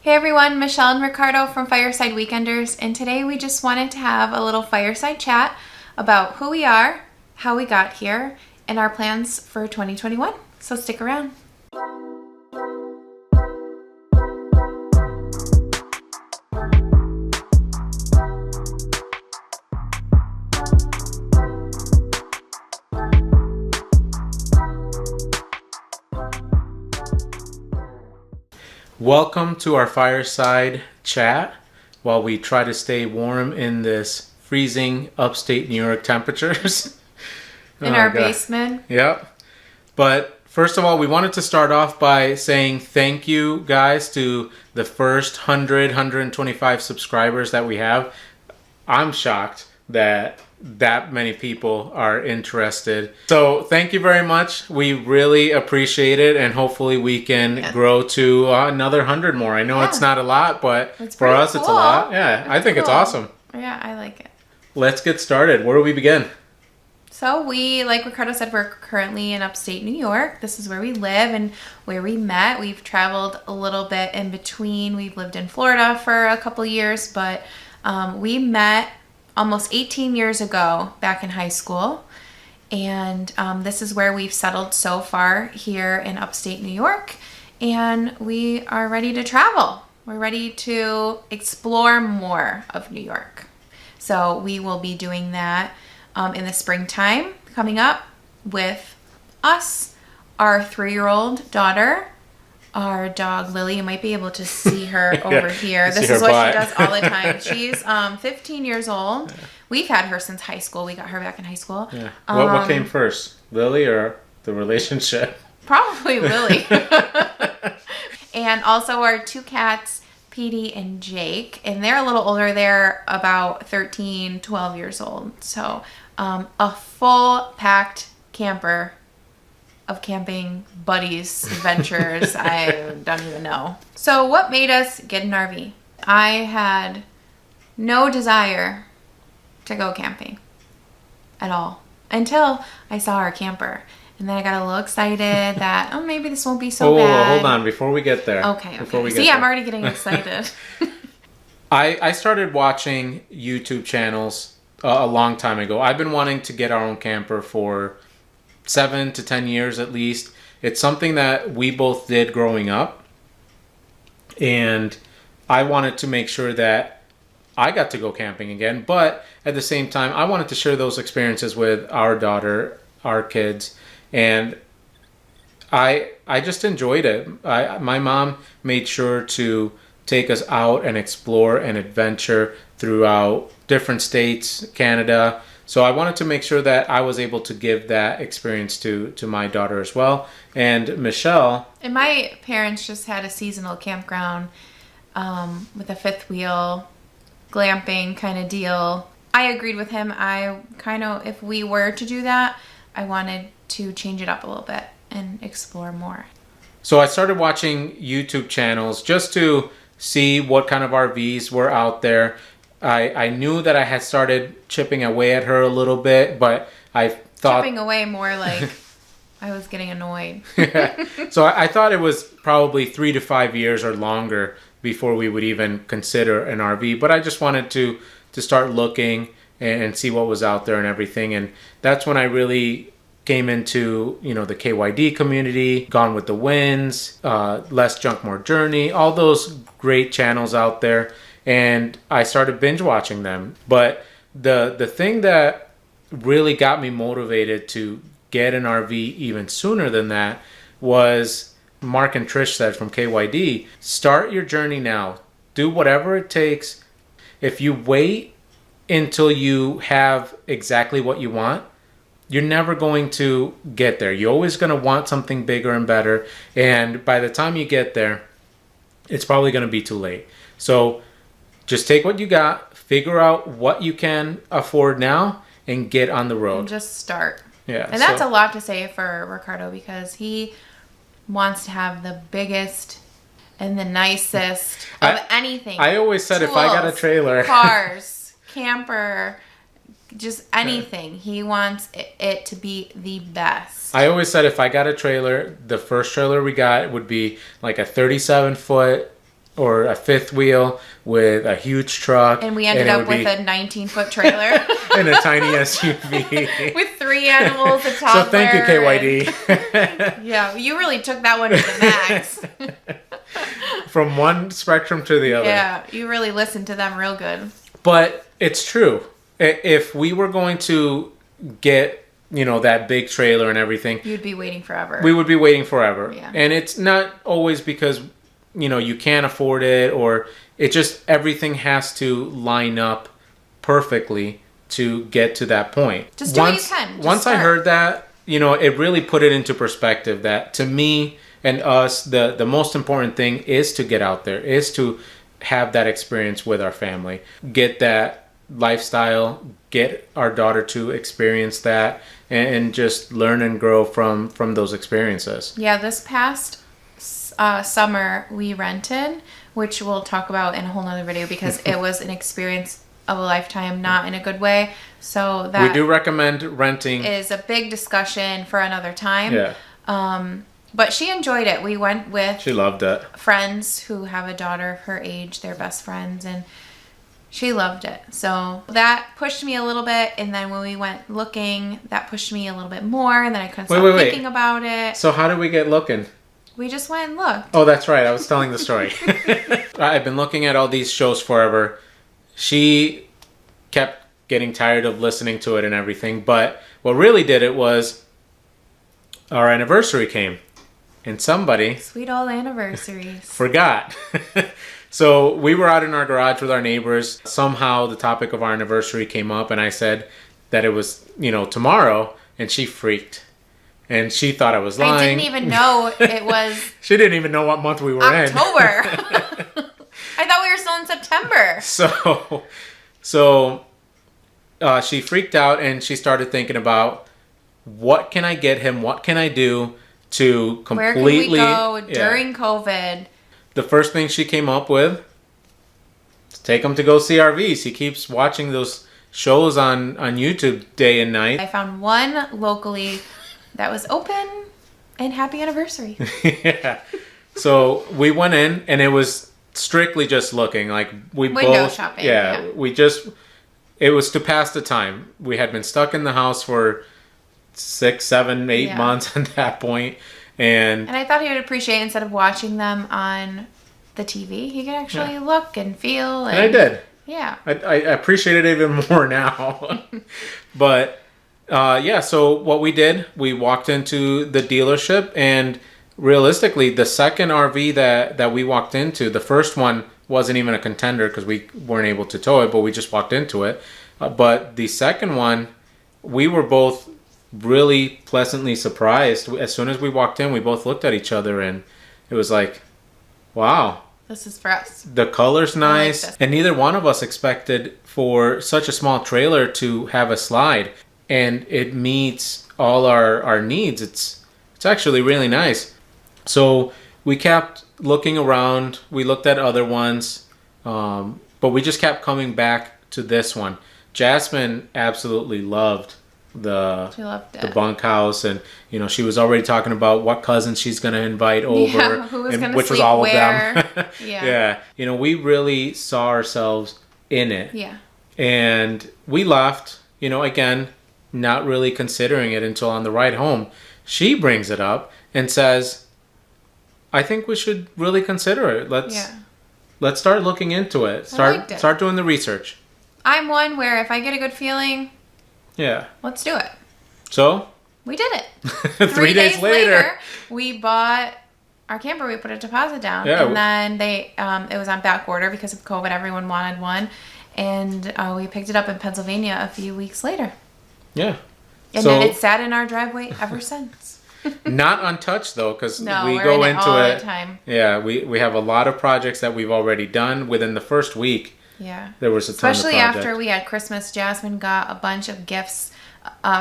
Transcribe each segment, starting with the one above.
Hey everyone, Michelle and Ricardo from Fireside Weekenders, and today we just wanted to have a little fireside chat about who we are, how we got here, and our plans for 2021. So stick around. Welcome to our fireside chat while we try to stay warm in this freezing upstate New York temperatures. In our basement. Yep. But first of all, we wanted to start off by saying thank you guys to the first 125 subscribers that we have. I'm shocked that many people are interested. So thank you very much. We really appreciate it, and hopefully we can grow to another 100 more. I know it's not a lot, but for us cool. it's a lot. Yeah, I think it's awesome. Yeah, I like it. Let's get started. Where do we begin? So we, like Ricardo said, we're currently in upstate New York. This is where we live and where we met. We've traveled a little bit in between. We've lived in Florida for a couple years, but we met almost 18 years ago back in high school. And this is where we've settled so far here in upstate New York. And we are ready to travel. We're ready to explore more of New York. So we will be doing that in the springtime coming up with us, our 3-year-old daughter, our dog Lily. You might be able to see her over here. This is what she does all the time. She's 15 years old. Yeah. We've had her since high school. We got her back in high school. Yeah. What came first, Lily or the relationship? Probably Lily. And also our 2 cats, Petey and Jake. And they're a little older. They're about 13, 12 years old. So a full packed camper of camping buddies, adventures. I don't even know. So what made us get an RV? I had no desire to go camping at all until I saw our camper. And then I got a little excited that, maybe this won't be so bad. Hold on, before we get there. Okay. See, I'm already getting excited. I started watching YouTube channels a long time ago. I've been wanting to get our own camper for 7 to 10 years at least. It's something that we both did growing up, and I wanted to make sure that I got to go camping again, but at the same time I wanted to share those experiences with our daughter, our kids, and I just enjoyed it. My mom made sure to take us out and explore and adventure throughout different states, Canada. So I wanted to make sure that I was able to give that experience to my daughter as well. And Michelle. And my parents just had a seasonal campground with a 5th wheel, glamping kind of deal. I agreed with him. If we were to do that, I wanted to change it up a little bit and explore more. So I started watching YouTube channels just to see what kind of RVs were out there. I knew that I had started chipping away at her a little bit, but I thought... Chipping away more like I was getting annoyed. Yeah. So I thought it was probably 3 to 5 years or longer before we would even consider an RV. But I just wanted to start looking and see what was out there and everything. And that's when I really came into, the KYD community, Gone with the Winds, Less Junk, More Journey, all those great channels out there. And I started binge watching them. But the thing that really got me motivated to get an RV even sooner than that was Mark and Trish said from KYD, start your journey now. Do whatever it takes. If you wait until you have exactly what you want, you're never going to get there. You're always going to want something bigger and better. And by the time you get there, it's probably going to be too late. So just take what you got, figure out what you can afford now, and get on the road. And just start. Yeah. And that's a lot to say for Ricardo because he wants to have the biggest and the nicest of anything. I always said tools, if I got a trailer. Cars, camper, just anything. He wants it to be the best. I always said if I got a trailer, the first trailer we got would be like a 37-foot or a fifth wheel with a huge truck. And we ended up with a 19-foot trailer. And a tiny SUV. With 3 animals, a toddler. So thank you, KYD. Yeah, you really took that one to the max. From one spectrum to the other. Yeah, you really listened to them real good. But it's true. If we were going to get, that big trailer and everything, you'd be waiting forever. We would be waiting forever. Yeah. And it's not always because, you can't afford it, or it just, everything has to line up perfectly to get to that point. Just do what you can. Once I heard that, it really put it into perspective that to me and us, the most important thing is to get out there, is to have that experience with our family, get that lifestyle, get our daughter to experience that, and just learn and grow from those experiences. Yeah, this past summer we rented, which we'll talk about in a whole nother video because it was an experience of a lifetime, not in a good way. So that we do recommend renting. Is a big discussion for another time. Yeah. But she enjoyed it. We went with She loved it. Friends who have a daughter of her age. They're best friends, and she loved it. So that pushed me a little bit. And then when we went looking, that pushed me a little bit more. And then I couldn't stop thinking about it. So how did we get looking? We just went and looked. Oh, that's right. I was telling the story. I've been looking at all these shows forever. She kept getting tired of listening to it and everything. But what really did it was our anniversary came. And somebody... Sweet old anniversaries. Forgot. So we were out in our garage with our neighbors. Somehow the topic of our anniversary came up. And I said that it was, tomorrow. And she freaked. And she thought I was lying. I didn't even know it was... She didn't even know what month we were October. I thought we were still in September. So she freaked out and she started thinking about, what can I get him? What can I do to completely... Where can we go during COVID? The first thing she came up with is take him to go see RVs. He keeps watching those shows on YouTube day and night. I found one locally that was open, and happy anniversary. Yeah. So we went in and it was strictly just looking. Like window shopping. Yeah. It was to pass the time. We had been stuck in the house for 6, 7, 8 months at that point. And I thought he would appreciate, instead of watching them on the TV, he could actually look and feel. And I did. Yeah. I appreciate it even more now. But so what we did, we walked into the dealership, and realistically, the second RV that we walked into, the first one wasn't even a contender because we weren't able to tow it, but we just walked into it. But the second one, we were both really pleasantly surprised. As soon as we walked in, we both looked at each other and it was like, wow. This is for us. The color's nice. Like, and neither one of us expected for such a small trailer to have a slide. And it meets all our needs. It's actually really nice. So we kept looking around. We looked at other ones. But we just kept coming back to this one. Jasmine absolutely loved the bunkhouse, and she was already talking about what cousins she's going to invite over, who was going to which sleep was all where. of them. Yeah. We really saw ourselves in it. Yeah. And we left, again, not really considering it until on the ride home. She brings it up and says, I think we should really consider it. Let's start looking into it. Start doing the research. I'm one where if I get a good feeling, let's do it. So? We did it. 3 days later, we bought our camper. We put a deposit down. Yeah. And then it was on back order because of COVID. Everyone wanted one. And we picked it up in Pennsylvania a few weeks later. Yeah. And then it sat in our driveway ever since. Not untouched, though, because we we're go in it into all it. The time. Yeah, we have a lot of projects that we've already done within the first week. Yeah. There was a ton of Especially projects. after we had Christmas. Jasmine got a bunch of gifts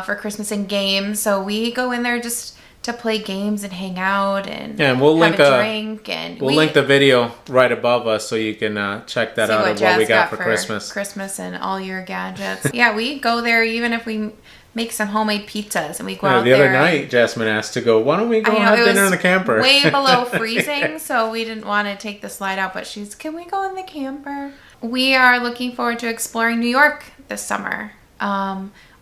for Christmas and games. So we go in there just to play games and hang out and we'll have link a drink. And we'll link the video right above us so you can check that out of what we got for Christmas. Christmas and all your gadgets. Yeah, we go there even if we make some homemade pizzas, and we go Yeah, out the there. other night, Jasmine asked to go, why don't we go have it dinner was in the camper? way below freezing, so we didn't want to take the slide out, but can we go in the camper? We are looking forward to exploring New York this summer.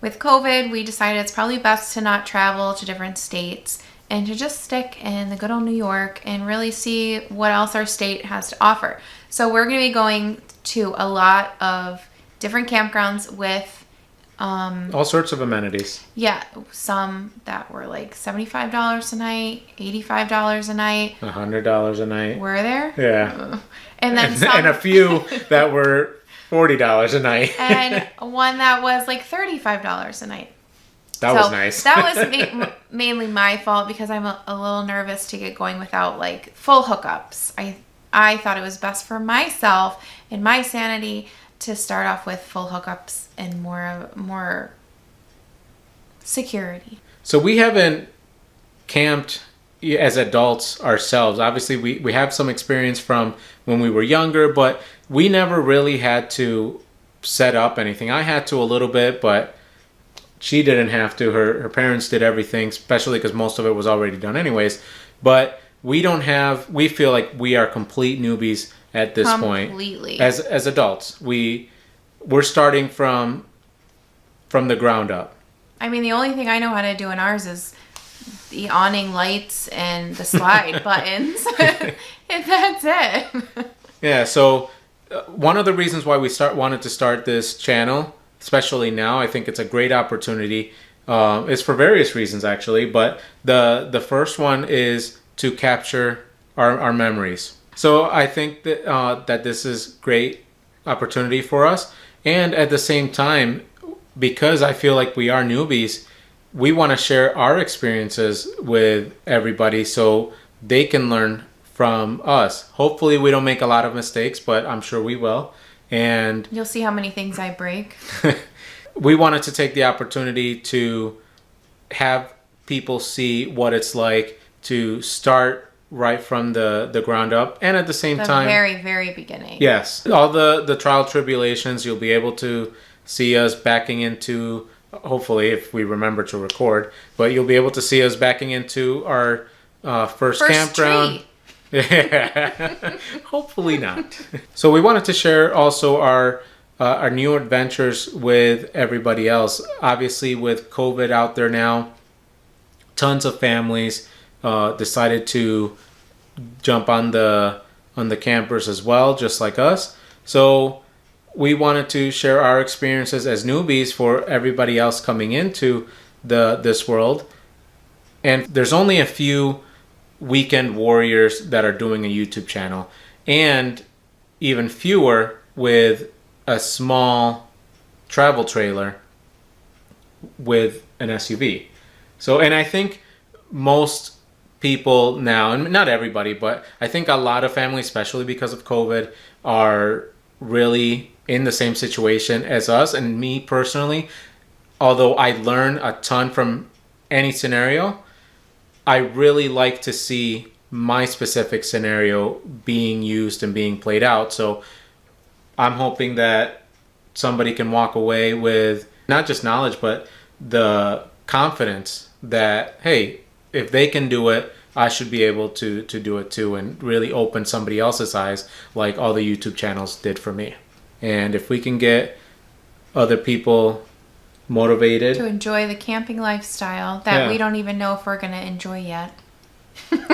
With COVID, we decided it's probably best to not travel to different states and to just stick in the good old New York and really see what else our state has to offer. So we're going to be going to a lot of different campgrounds with all sorts of amenities. yeah, some that were like $75 a night, $85 a night. $100 a night. Were there? Yeah. And then some, and a few that were $40 a night. and one that was like $35 a night. That was nice. That was mainly my fault because I'm a little nervous to get going without like full hookups. I thought it was best for myself and my sanity to start off with full hookups and more security. So we haven't camped as adults ourselves. Obviously, we have some experience from when we were younger, but we never really had to set up anything. I had to a little bit, but she didn't have to. Her parents did everything, especially because most of it was already done anyways. But we feel like we are complete newbies at this point. As adults. We're starting from the ground up. I mean, the only thing I know how to do in ours is the awning lights and the slide buttons. And that's it. Yeah, so one of the reasons why we wanted to start this channel, especially now, I think it's a great opportunity, is for various reasons actually, but the first one is to capture our memories. So I think that this is great opportunity for us, and at the same time, because I feel like we are newbies, we want to share our experiences with everybody so they can learn from us. Hopefully we don't make a lot of mistakes, but I'm sure we will. And you'll see how many things I break. We wanted to take the opportunity to have people see what it's like to start right from the ground up, and at the same time, very, very beginning. Yes, all the trial tribulations. You'll be able to see us backing into, hopefully, if we remember to record, but you'll be able to see us backing into our first campground. Tree. Yeah, hopefully not. So we wanted to share also our new adventures with everybody else. Obviously, with COVID out there now, tons of families decided to jump on the campers as well, just like us. So we wanted to share our experiences as newbies for everybody else coming into this world. And there's only a few weekend warriors that are doing a YouTube channel, and even fewer with a small travel trailer with an SUV. So, and I think most people now, and not everybody, but I think a lot of families, especially because of COVID, are really in the same situation as us. And me personally, although I learn a ton from any scenario, I really like to see my specific scenario being used and being played out. So I'm hoping that somebody can walk away with not just knowledge, but the confidence that, hey, if they can do it, I should be able to do it too, and really open somebody else's eyes like all the YouTube channels did for me. And if we can get other people motivated to enjoy the camping lifestyle that we don't even know if we're going to enjoy yet.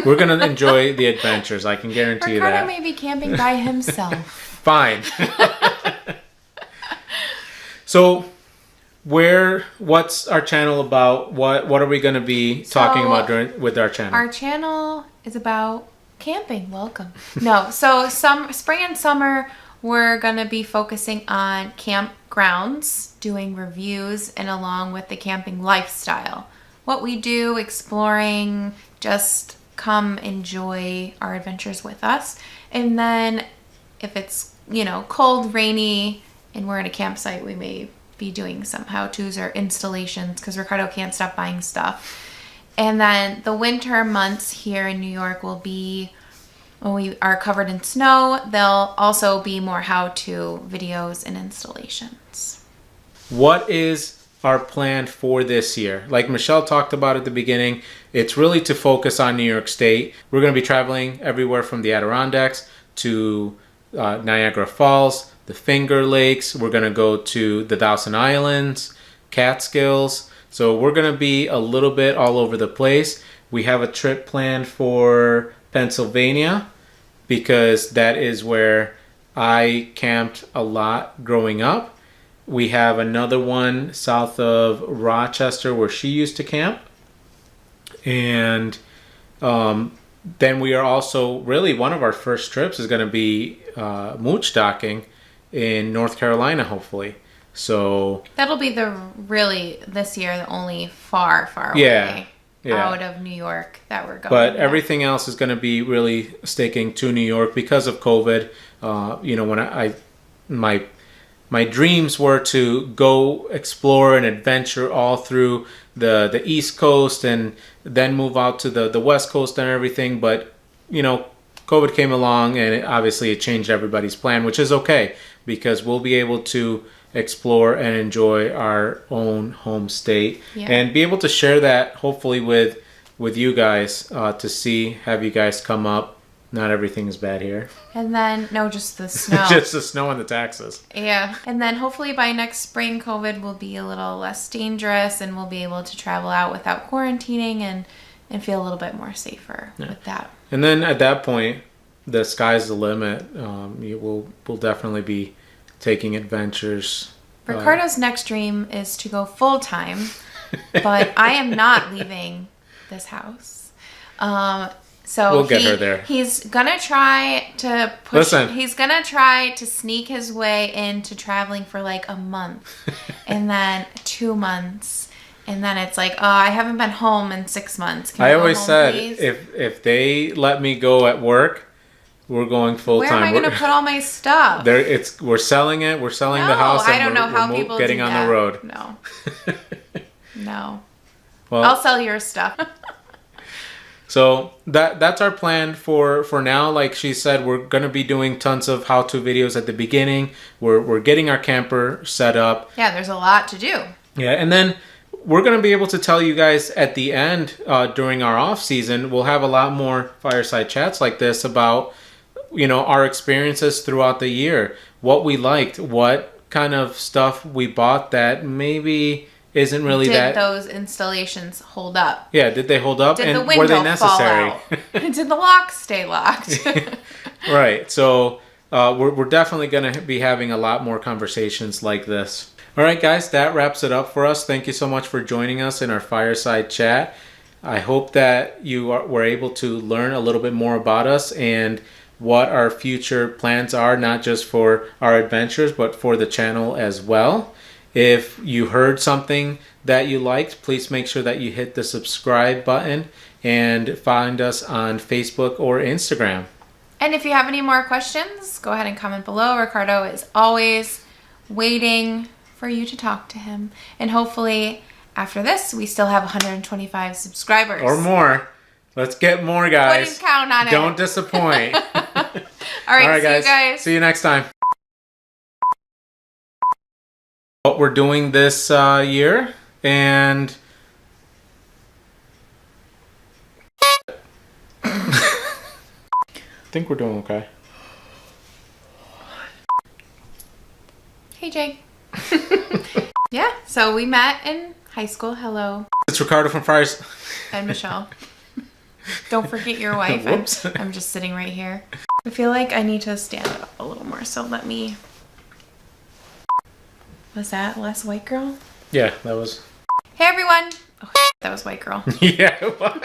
We're going to enjoy the adventures, I can guarantee you that. Ricardo may be camping by himself. Fine. So what's our channel about? What are we going to be talking about with our channel? Our channel is about camping. Welcome. No, so spring and summer we're going to be focusing on campgrounds, doing reviews, and along with the camping lifestyle. What we do, exploring, just come enjoy our adventures with us. And then if it's, cold, rainy, and we're in a campsite, we may be doing some how-tos or installations because Ricardo can't stop buying stuff. And then the winter months here in New York will be when we are covered in snow. There'll also be more how-to videos and installations. What is our plan for this year. Like Michelle talked about at the beginning, it's really to focus on New York State. We're going to be traveling everywhere from the Adirondacks to Niagara Falls, the Finger Lakes. We're going to go to the Thousand Islands, Catskills. So we're going to be a little bit all over the place. We have a trip planned for Pennsylvania because that is where I camped a lot growing up. We have another one south of Rochester where she used to camp. And then we are also, really one of our first trips is going to be mooch docking in North Carolina, hopefully. So that'll be this year, the only far away out of New York that we're going. But everything else is going to be really sticking to New York because of COVID. When my dreams were to go explore and adventure all through the East Coast and then move out to the West Coast and everything. But, COVID came along and obviously it changed everybody's plan, which is okay because we'll be able to explore and enjoy our own home state and be able to share that hopefully with you guys have you guys come up. Not everything is bad here. And then, no, just the snow. Just the snow and the taxes. Yeah. And then hopefully by next spring, COVID will be a little less dangerous and we'll be able to travel out without quarantining and feel a little bit more safer with that. And then at that point, the sky's the limit. We'll definitely be taking adventures. Ricardo's next dream is to go full-time, but I am not leaving this house. So we'll get her there. He's gonna try to push. Listen. He's gonna try to sneak his way into traveling for like a month, and then 2 months, and then it's like, oh, I haven't been home in 6 months. I always said if they let me go at work, we're going full time. Where am I gonna put all my stuff? We're selling it. We're selling the house. I don't know how people getting on the road. No. No. Well, I'll sell your stuff. So that's our plan for now. Like she said, we're going to be doing tons of how-to videos at the beginning. We're getting our camper set up. Yeah, there's a lot to do. Yeah, and then we're going to be able to tell you guys at the end during our off season, we'll have a lot more fireside chats like this about, our experiences throughout the year, what we liked, what kind of stuff we bought that maybe isn't really did those installations hold up? Yeah, did they hold up? Did and the window were they necessary? Fall out? Did the locks stay locked? Right. So we're definitely going to be having a lot more conversations like this. All right, guys, that wraps it up for us. Thank you so much for joining us in our fireside chat. I hope that you were able to learn a little bit more about us and what our future plans are, not just for our adventures, but for the channel as well. If you heard something that you liked, please make sure that you hit the subscribe button and find us on Facebook or Instagram. And if you have any more questions, go ahead and comment below. Ricardo is always waiting for you to talk to him. And hopefully after this, we still have 125 subscribers. Or more. Let's get more, guys. Wouldn't count on it. Don't disappoint. All right, see you guys. See you next time. What we're doing this year, and I think we're doing okay. Hey, Jay. Yeah, so we met in high school. Hello. It's Ricardo from Fireside. And Michelle. Don't forget your wife. Whoops. I'm just sitting right here. I feel like I need to stand up a little more, so let me... Was that less white girl? Yeah, that was... Hey, everyone. Oh, that was white girl. Yeah, what?